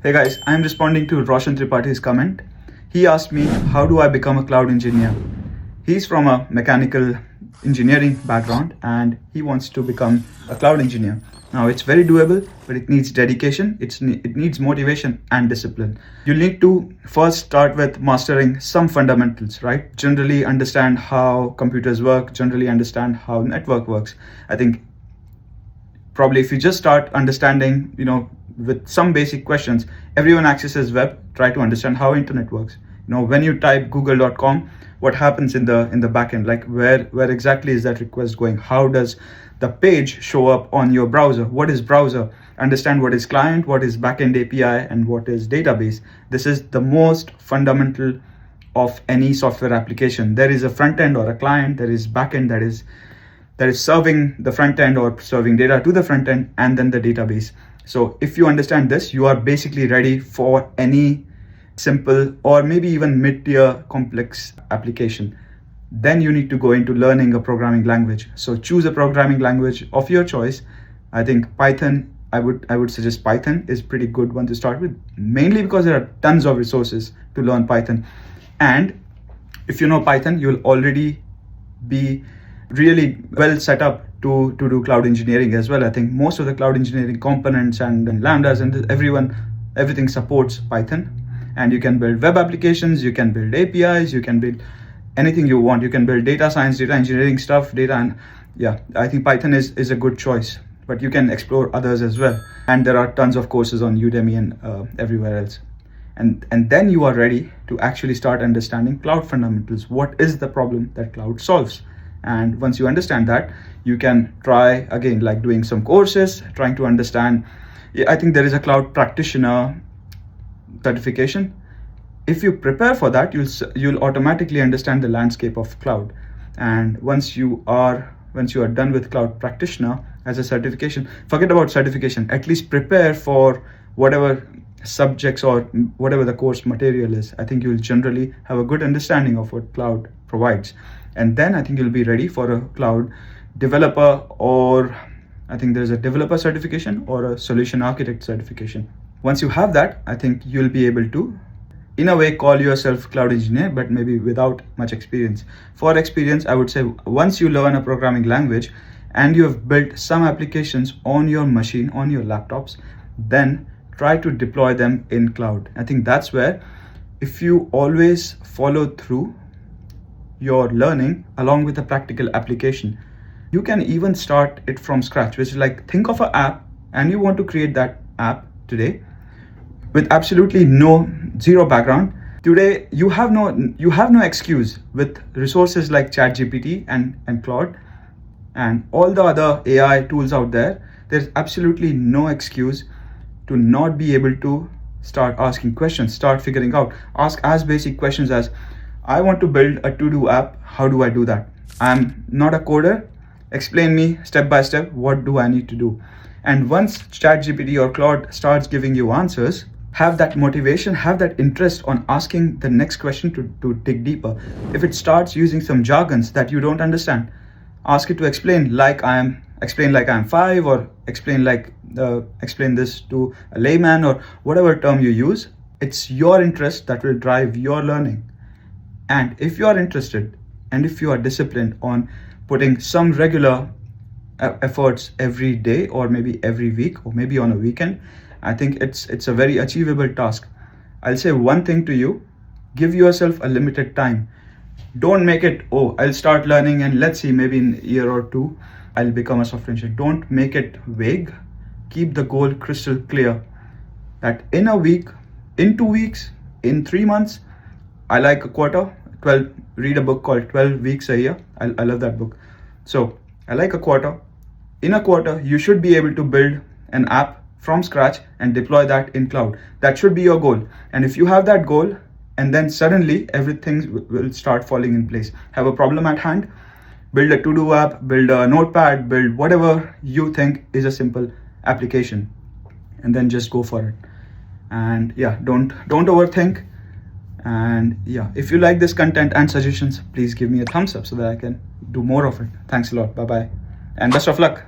Hey guys, I'm responding to Roshan Tripaঠি's comment. He asked me, how do I become a cloud engineer? He's from a mechanical engineering background and he wants to become a cloud engineer. Now it's very doable, but it needs dedication, it needs motivation and discipline. You need to first start with mastering some fundamentals, right? Generally understand how computers work, generally understand how network works. I think probably if you just start understanding, with some basic questions, everyone accesses web, try to understand how internet works. When you type google.com, what happens in the backend, like where exactly is that request going? How does the page show up on your browser? What is browser? Understand what is client, what is backend API, and what is database. This is the most fundamental of any software application. There is a front end or a client, there is backend that is serving the front end or serving data to the front end, and then the database. So if you understand this, you are basically ready for any simple or maybe even mid-tier complex application. Then you need to go into learning a programming language. So choose a programming language of your choice. I think Python, I would suggest Python is pretty good one to start with, mainly because there are tons of resources to learn Python. And if you know Python, you'll already be really well set up to do cloud engineering as well. I think most of the cloud engineering components and lambdas and everything supports Python. And you can build web applications, you can build APIs, you can build anything you want. You can build data science, data engineering stuff, and I think Python is a good choice, but you can explore others as well. And there are tons of courses on Udemy and everywhere else. And then you are ready to actually start understanding cloud fundamentals. What is the problem that cloud solves? And once you understand that, you can try again, like doing some courses, trying to understand. I think there is a cloud practitioner certification. If you prepare for that, you'll automatically understand the landscape of cloud. And once you are done with cloud practitioner as a certification, forget about certification. At least prepare for whatever subjects or whatever the course material is. I think you'll generally have a good understanding of what cloud provides. And then I think you'll be ready for a cloud developer, or I think there's a developer certification or a solution architect certification. Once you have that, I think you'll be able to, in a way, call yourself cloud engineer, but maybe without much experience. For experience, I would say once you learn a programming language and you have built some applications on your machine, on your laptops, then try to deploy them in cloud. I think that's where, if you always follow through your learning along with a practical application, you can even start it from scratch, which is like, think of an app and you want to create that app today with absolutely zero background. Today you have no excuse with resources like ChatGPT and Claude and all the other AI tools out there. There's absolutely no excuse to not be able to start asking questions, start figuring out. Ask as basic questions as, I want to build a to-do app. How do I do that? I'm not a coder. Explain me step by step, what do I need to do? And once ChatGPT or Claude starts giving you answers, have that motivation, have that interest on asking the next question to dig deeper. If it starts using some jargons that you don't understand, ask it to explain like I'm 5, or explain this to a layman, or whatever term you use. It's your interest that will drive your learning. And if you are interested and if you are disciplined on putting some regular efforts every day, or maybe every week, or maybe on a weekend, I think it's a very achievable task. I'll say one thing to you: give yourself a limited time. Don't make it, I'll start learning and let's see, maybe in a year or two I'll become a software engineer. Don't make it vague. Keep the goal crystal clear, that in a week, in 2 weeks, in 3 months, I like a quarter, read a book called 12 Weeks a Year. I love that book. So I like a quarter. In a quarter, you should be able to build an app from scratch and deploy that in cloud. That should be your goal. And if you have that goal, and then suddenly everything will start falling in place. Have a problem at hand, build a to-do app, build a notepad, build whatever you think is a simple application, and then just go for it. And don't overthink. And if you like this content and suggestions, please give me a thumbs up so that I can do more of it. Thanks a lot. Bye bye, and best of luck.